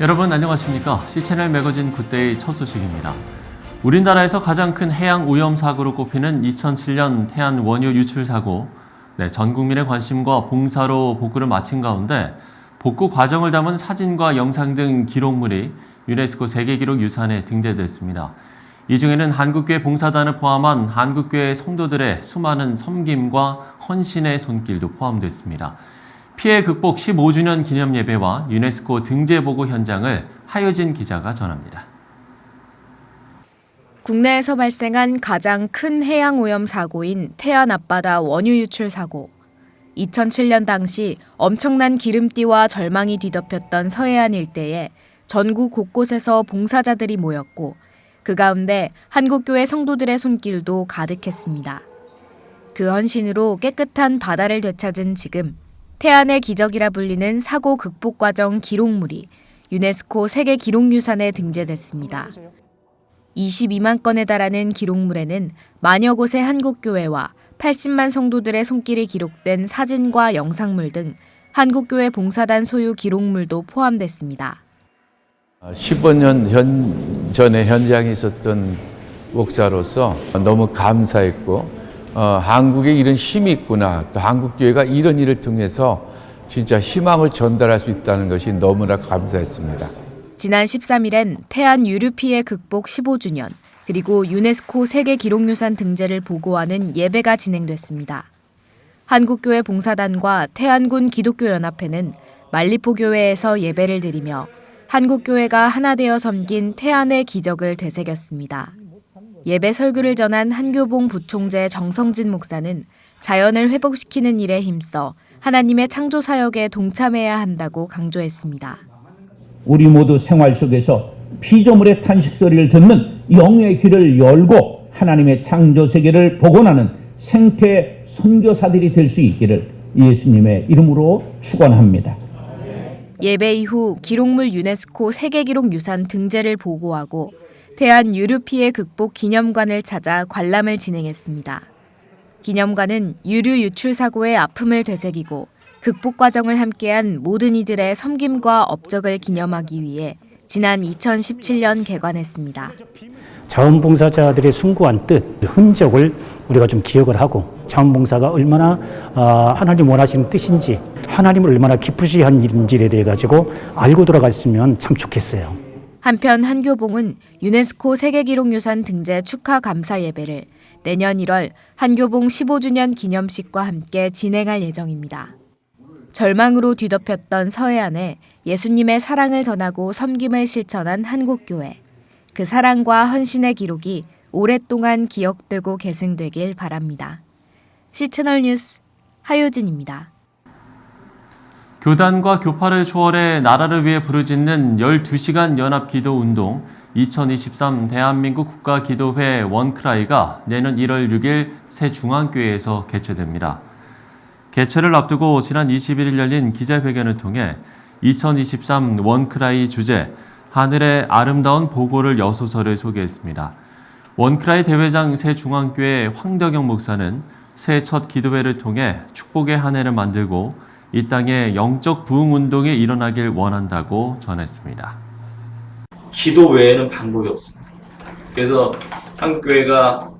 여러분 안녕하십니까? C채널 매거진 굿데이 첫 소식입니다. 우리나라에서 가장 큰 해양 오염 사고로 꼽히는 2007년 태안 원유 유출 사고. 전 국민의 관심과 봉사로 복구를 마친 가운데 복구 과정을 담은 사진과 영상 등 기록물이 유네스코 세계기록유산에 등재됐습니다. 이 중에는 한국교회 봉사단을 포함한 한국교회 성도들의 수많은 섬김과 헌신의 손길도 포함됐습니다. 피해 극복 15주년 기념 예배와 유네스코 등재 보고 현장을 하효진 기자가 전합니다. 국내에서 발생한 가장 큰 해양 오염 사고인 태안 앞바다 원유 유출 사고. 2007년 당시 엄청난 기름띠와 절망이 뒤덮였던 서해안 일대에 전국 곳곳에서 봉사자들이 모였고 그 가운데 한국교회 성도들의 손길도 가득했습니다. 그 헌신으로 깨끗한 바다를 되찾은 지금 태안의 기적이라 불리는 사고 극복 과정 기록물이 유네스코 세계 기록유산에 등재됐습니다. 22만 건에 달하는 기록물에는 만여 곳의 한국교회와 80만 성도들의 손길이 기록된 사진과 영상물 등 한국교회 봉사단 소유 기록물도 포함됐습니다. 15년 전에 현장에 있었던 목사로서 너무 감사했고 한국에 이런 힘이 있구나, 또 한국교회가 이런 일을 통해서 진짜 희망을 전달할 수 있다는 것이 너무나 감사했습니다. 지난 13일엔 태안 유류 피해 극복 15주년 그리고 유네스코 세계기록유산 등재를 보고하는 예배가 진행됐습니다. 한국교회 봉사단과 태안군 기독교연합회는 만리포교회에서 예배를 드리며 한국교회가 하나 되어 섬긴 태안의 기적을 되새겼습니다. 예배 설교를 전한 한교봉 부총재 정성진 목사는 자연을 회복시키는 일에 힘써 하나님의 창조 사역에 동참해야 한다고 강조했습니다. 우리 모두 생활 속에서 피조물의 탄식 소리를 듣는 영의 귀를 열고 하나님의 창조 세계를 복원하는 생태 선교사들이 될 수 있기를 예수님의 이름으로 축원합니다. 예배 이후 기록물 유네스코 세계기록유산 등재를 보고하고 태안 유류 피해 극복 기념관을 찾아 관람을 진행했습니다. 기념관은 유류 유출 사고의 아픔을 되새기고 극복 과정을 함께한 모든 이들의 섬김과 업적을 기념하기 위해 지난 2017년 개관했습니다. 자원봉사자들의 숭고한 뜻, 흔적을 우리가 좀 기억을 하고 자원봉사가 얼마나 하나님 원하시는 뜻인지, 하나님을 얼마나 기쁘시한 일인지에 대해 가지고 알고 돌아갔으면 참 좋겠어요. 한편 한교봉은 유네스코 세계기록유산 등재 축하 감사 예배를 내년 1월 한교봉 15주년 기념식과 함께 진행할 예정입니다. 절망으로 뒤덮였던 서해안에 예수님의 사랑을 전하고 섬김을 실천한 한국교회. 그 사랑과 헌신의 기록이 오랫동안 기억되고 계승되길 바랍니다. C채널 뉴스 하효진입니다. 교단과 교파를 초월해 나라를 위해 부르짖는 12시간 연합기도운동 2023 대한민국 국가기도회 원크라이가 내년 1월 6일 새 중앙교회에서 개최됩니다. 개최를 앞두고 지난 21일 열린 기자회견을 통해 2023 원크라이 주제 하늘의 아름다운 보고를 여소서를 소개했습니다. 원크라이 대회장 새 중앙교회 황덕영 목사는 새 첫 기도회를 통해 축복의 한 해를 만들고 이 땅에 영적 부흥운동이 일어나길 원한다고 전했습니다. 기도 외에는 방법이 없습니다. 그래서 한국교회가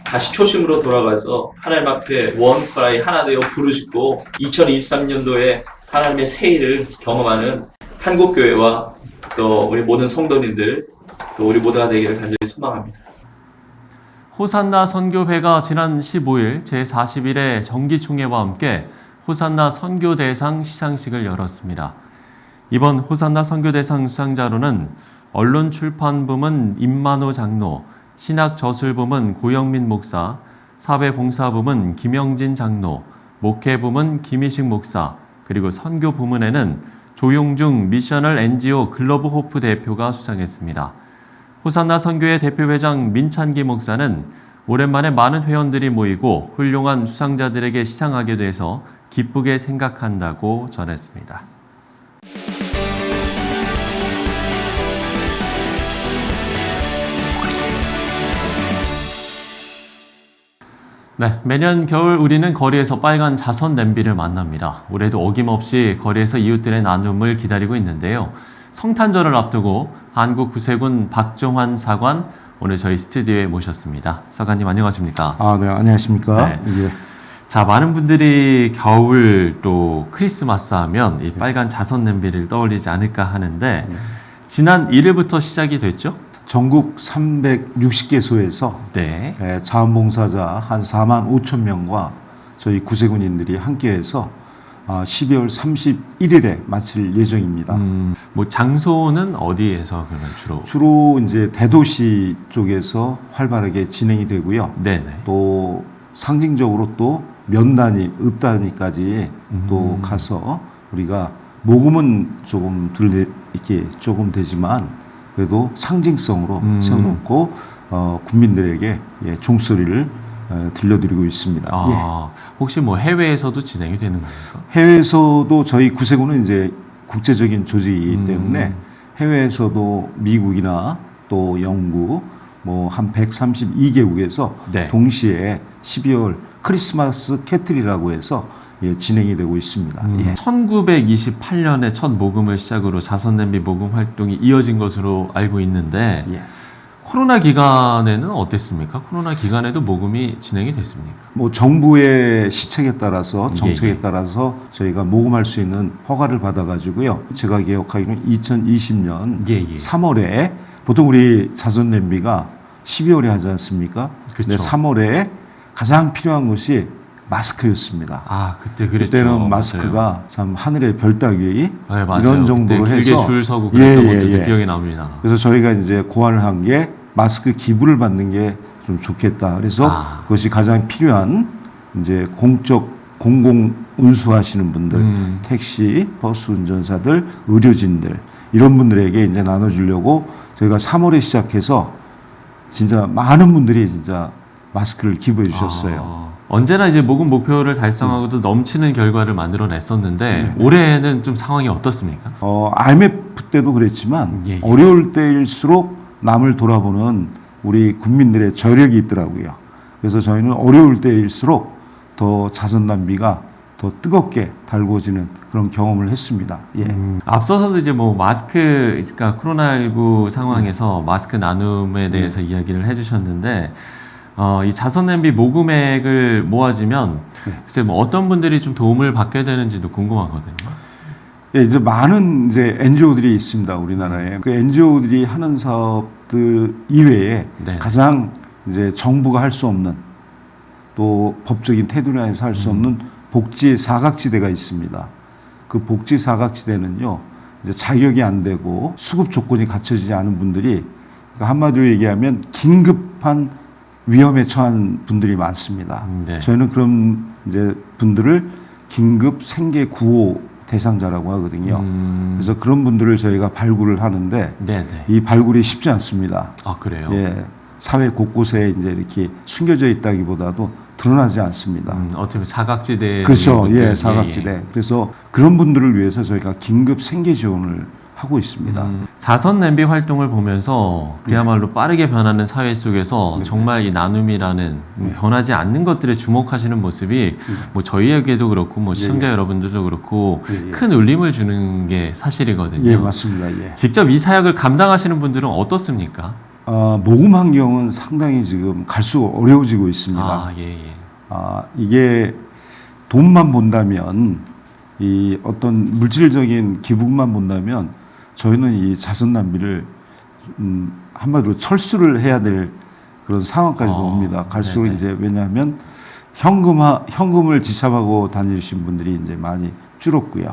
다시 초심으로 돌아가서 하나님 앞에 원크라이 하나 되어 부르짖고 2023년도에 하나님의 새 일을 경험하는 한국교회와 또 우리 모든 성도님들 또 우리 모두가 되기를 간절히 소망합니다. 호산나 선교회가 지난 15일 제41회 정기총회와 함께 호산나 선교대상 시상식을 열었습니다. 이번 호산나 선교대상 수상자로는 언론출판 부문 임만호 장로, 신학저술 부문 고영민 목사, 사회봉사 부문 김영진 장로, 목회 부문 김희식 목사, 그리고 선교 부문에는 조용중 미셔널 NGO 글로브 호프 대표가 수상했습니다. 호산나 선교회 대표회장 민찬기 목사는 오랜만에 많은 회원들이 모이고 훌륭한 수상자들에게 시상하게 돼서 기쁘게 생각한다고 전했습니다. 매년 겨울 우리는 거리에서 빨간 자선 냄비를 만납니다. 올해도 어김없이 거리에서 이웃들의 나눔을 기다리고 있는데요. 성탄절을 앞두고 한국구세군 박종환 사관 오늘 저희 스튜디오에 모셨습니다. 사관님 안녕하십니까? 네, 안녕하십니까? 네. 예. 자, 많은 분들이 겨울 또 크리스마스 하면 이 빨간 자선 냄비를 떠올리지 않을까 하는데 지난 1일부터 시작이 됐죠? 전국 360개소에서 네. 자원봉사자 한 4만 5천 명과 저희 구세군인들이 함께해서 12월 31일에 마칠 예정입니다. 뭐 장소는 어디에서 그러면 주로? 주로 이제 대도시 쪽에서 활발하게 진행이 되고요. 네네. 또 상징적으로 또 면 단위, 읍 단위까지 또 가서 우리가 모금은 조금 이렇게 조금 되지만 그래도 상징성으로 세워놓고 국민들에게 종소리를 들려드리고 있습니다. 혹시 뭐 해외에서도 진행이 되는 건가요? 해외에서도 저희 구세군은 이제 국제적인 조직이기 때문에 해외에서도 미국이나 또 영국 뭐 한 132개국에서 네. 동시에 12월 크리스마스 캐틀이라고 해서 진행이 되고 있습니다. 1928년에 첫 모금을 시작으로 자선냄비 모금 활동이 이어진 것으로 알고 있는데 코로나 기간에는 어땠습니까? 코로나 기간에도 모금이 진행이 됐습니까? 뭐 정부의 시책에 따라서 정책에 예. 따라서 저희가 모금할 수 있는 허가를 받아가지고요. 제가 기억하기로는 2020년 예. 3월에 보통 우리 자선 냄비가 12월에 하지 않습니까? 그쵸. 근데 3월에 가장 필요한 것이 마스크였습니다. 그때 그랬죠. 그때는 마스크가 참 하늘의 별 따기 네, 맞아요. 이런 정도로 그때 해서 길게 줄 서고 그랬던 것도 예. 기억이 납니다. 그래서 저희가 이제 고안을 한 게 마스크 기부를 받는 게 좀 좋겠다. 그래서 그것이 가장 필요한 이제 공공 운수하시는 분들, 택시, 버스 운전사들, 의료진들 이런 분들에게 이제 나눠주려고 저희가 3월에 시작해서 진짜 많은 분들이 진짜 마스크를 기부해 주셨어요. 언제나 이제 모금 목표를 달성하고도 넘치는 결과를 만들어냈었는데 올해는 좀 상황이 어떻습니까? IMF 때도 그랬지만 예. 어려울 때일수록 남을 돌아보는 우리 국민들의 저력이 있더라고요. 그래서 저희는 어려울 때일수록 더 자선 낭비가 더 뜨겁게 달궈지는 그런 경험을 했습니다. 앞서서도 이제 뭐 마스크, 그러니까 코로나19 상황에서 마스크 나눔에 대해서 이야기를 해주셨는데, 이 자선 냄비 모금액을 모아지면 글쎄 뭐 어떤 분들이 좀 도움을 받게 되는지도 궁금하거든요. 이제 많은 이제 NGO들이 있습니다, 우리나라에. 그 NGO들이 하는 사업들 이외에 네. 가장 이제 정부가 할 수 없는 또 법적인 테두리에서 할 수 없는 복지 사각지대가 있습니다. 그 복지 사각지대는요, 이제 자격이 안 되고 수급 조건이 갖춰지지 않은 분들이, 그러니까 한마디로 얘기하면 긴급한 위험에 처한 분들이 많습니다. 네. 저희는 그런 이제 분들을 긴급 생계 구호 대상자라고 하거든요. 그래서 그런 분들을 저희가 발굴을 하는데 네네. 이 발굴이 쉽지 않습니다. 그래요? 예, 사회 곳곳에 이제 이렇게 숨겨져 있다기보다도 드러나지 않습니다. 어떻게 보면 사각지대. 그렇죠. 예, 사각지대. 그래서 그런 분들을 위해서 저희가 긴급 생계 지원을 하고 있습니다. 자선 냄비 활동을 보면서 그야말로 빠르게 변하는 사회 속에서 정말 이 나눔이라는 변하지 않는 것들에 주목하시는 모습이 뭐 저희에게도 그렇고 뭐 시청자 여러분들도 그렇고 큰 울림을 주는 게 사실이거든요. 예, 맞습니다. 예. 직접 이 사역을 감당하시는 분들은 어떻습니까? 모금 환경은 상당히 지금 갈수록 어려워지고 있습니다. 예. 이게 돈만 본다면, 이 어떤 물질적인 기부만 본다면 저희는 이 자선 낭비를 한마디로 철수를 해야 될 그런 상황까지도 옵니다. 갈수록 네네. 이제 왜냐하면 현금을 지참하고 다니신 분들이 이제 많이 줄었고요.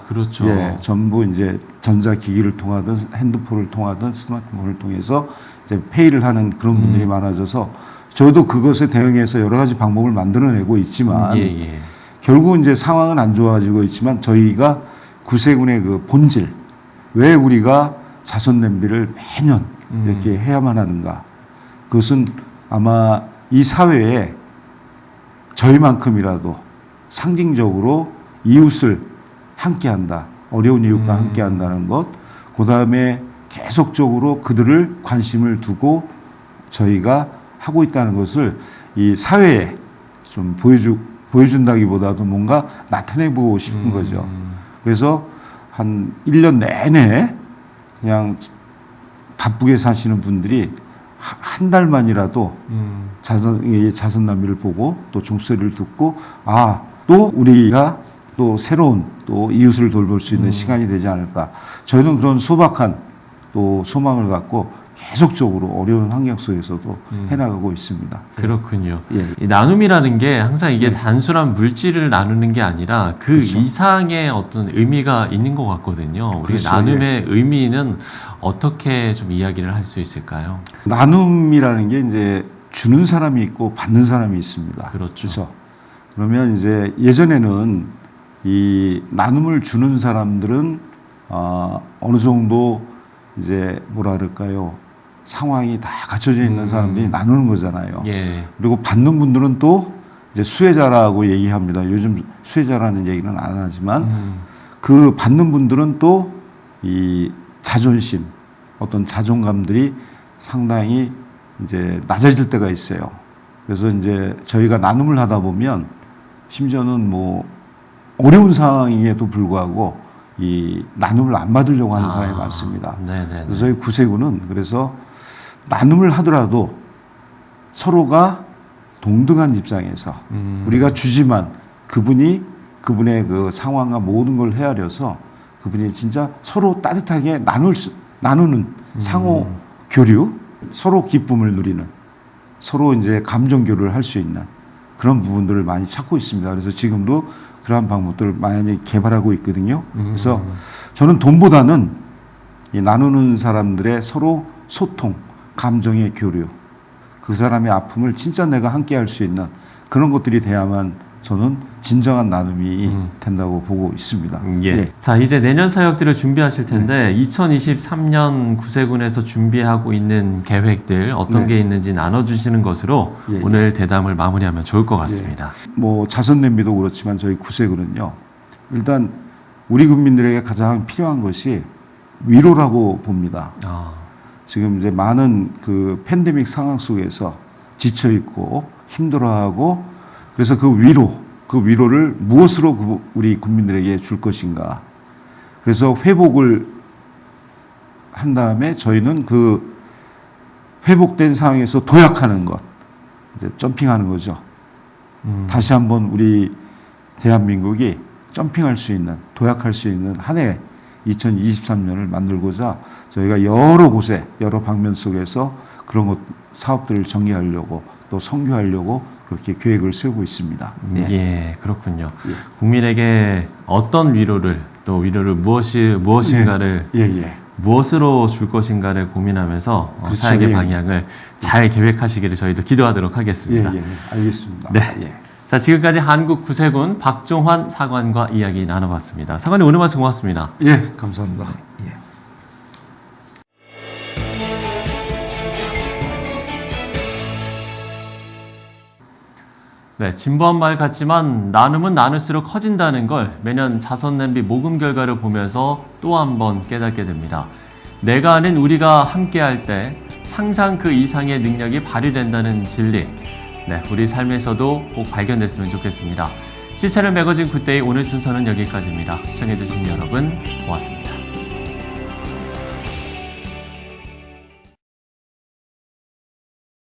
그렇죠. 예, 전부 이제 전자기기를 통하든 핸드폰을 통하든 스마트폰을 통해서 이제 페이를 하는 그런 분들이 많아져서 저도 그것에 대응해서 여러 가지 방법을 만들어내고 있지만 예. 결국 이제 상황은 안 좋아지고 있지만 저희가 구세군의 그 본질, 왜 우리가 자선 냄비를 매년 이렇게 해야만 하는가? 그것은 아마 이 사회에 저희만큼이라도 상징적으로 이웃을 함께한다, 어려운 이웃과 함께한다는 것, 그 다음에 계속적으로 그들을 관심을 두고 저희가 하고 있다는 것을 이 사회에 좀 보여준다기보다도 뭔가 나타내보고 싶은 거죠. 그래서 한 1년 내내 그냥 바쁘게 사시는 분들이 한 달만이라도 자선 남미를 보고 또 종소리를 듣고 또 우리가 또 새로운 또 이웃을 돌볼 수 있는 시간이 되지 않을까. 저희는 그런 소박한 또 소망을 갖고 계속적으로 어려운 환경 속에서도 해나가고 있습니다. 그렇군요. 예. 이 나눔이라는 게 항상 이게 단순한 물질을 나누는 게 아니라 그 그렇죠. 이상의 어떤 의미가 있는 것 같거든요. 우리 그렇죠. 나눔의 의미는 어떻게 좀 이야기를 할 수 있을까요? 나눔이라는 게 이제 주는 사람이 있고 받는 사람이 있습니다. 그렇죠. 그러면 이제 예전에는 이 나눔을 주는 사람들은 어느 정도 이제 뭐라 그럴까요? 상황이 다 갖춰져 있는 사람들이 나누는 거잖아요. 예. 그리고 받는 분들은 또 이제 수혜자라고 얘기합니다. 요즘 수혜자라는 얘기는 안 하지만 그 받는 분들은 또 이 자존심, 어떤 자존감들이 상당히 이제 낮아질 때가 있어요. 그래서 이제 저희가 나눔을 하다 보면 심지어는 뭐 어려운 상황임에도 불구하고 이 나눔을 안 받으려고 하는 사람이 많습니다. 네네. 그래서 저희 구세군은 그래서 나눔을 하더라도 서로가 동등한 입장에서 우리가 주지만 그분의 그 상황과 모든 걸 헤아려서 그분이 진짜 서로 따뜻하게 나누는 상호 교류, 서로 기쁨을 누리는, 서로 이제 감정 교류를 할 수 있는 그런 부분들을 많이 찾고 있습니다. 그래서 지금도 그러한 방법들을 많이 개발하고 있거든요. 그래서 저는 돈보다는 이 나누는 사람들의 서로 소통, 감정의 교류, 그 사람의 아픔을 진짜 내가 함께 할 수 있는 그런 것들이 돼야만 저는 진정한 나눔이 된다고 보고 있습니다. 예. 예. 자, 이제 내년 사역들을 준비하실 텐데 2023년 구세군에서 준비하고 있는 계획들 어떤 네. 게 있는지 나눠주시는 것으로 예, 예. 오늘 대담을 마무리하면 좋을 것 같습니다. 뭐 자선 냄비도 그렇지만 저희 구세군은요. 일단 우리 국민들에게 가장 필요한 것이 위로라고 봅니다. 지금 이제 많은 그 팬데믹 상황 속에서 지쳐 있고 힘들어하고 그래서 그 위로를 무엇으로 우리 국민들에게 줄 것인가. 그래서 회복을 한 다음에 저희는 그 회복된 상황에서 도약하는 것, 이제 점핑하는 거죠. 다시 한번 우리 대한민국이 점핑할 수 있는, 도약할 수 있는 한 해 2023년을 만들고자 저희가 여러 곳에 여러 방면 속에서 그런 것 사업들을 전개하려고 또 선교하려고 그렇게 계획을 세우고 있습니다. 예, 그렇군요. 국민에게 어떤 위로를 또 위로를 무엇인가를 무엇으로 줄 것인가를 고민하면서 그렇죠. 사역의 예. 방향을 잘 계획하시기를 저희도 기도하도록 하겠습니다. 알겠습니다. 네. 자, 지금까지 한국 구세군 박종환 사관과 이야기 나눠봤습니다. 사관님 오늘 말씀 고맙습니다. 예, 감사합니다. 예. 네, 진부한 말 같지만 나눔은 나눌수록 커진다는 걸 매년 자선 냄비 모금 결과를 보면서 또 한 번 깨닫게 됩니다. 내가 아닌 우리가 함께할 때 상상 그 이상의 능력이 발휘된다는 진리. 네, 우리 삶에서도 꼭 발견됐으면 좋겠습니다. 시차를 매거진 굿데이 오늘 순서는 여기까지입니다. 시청해주신 여러분 고맙습니다.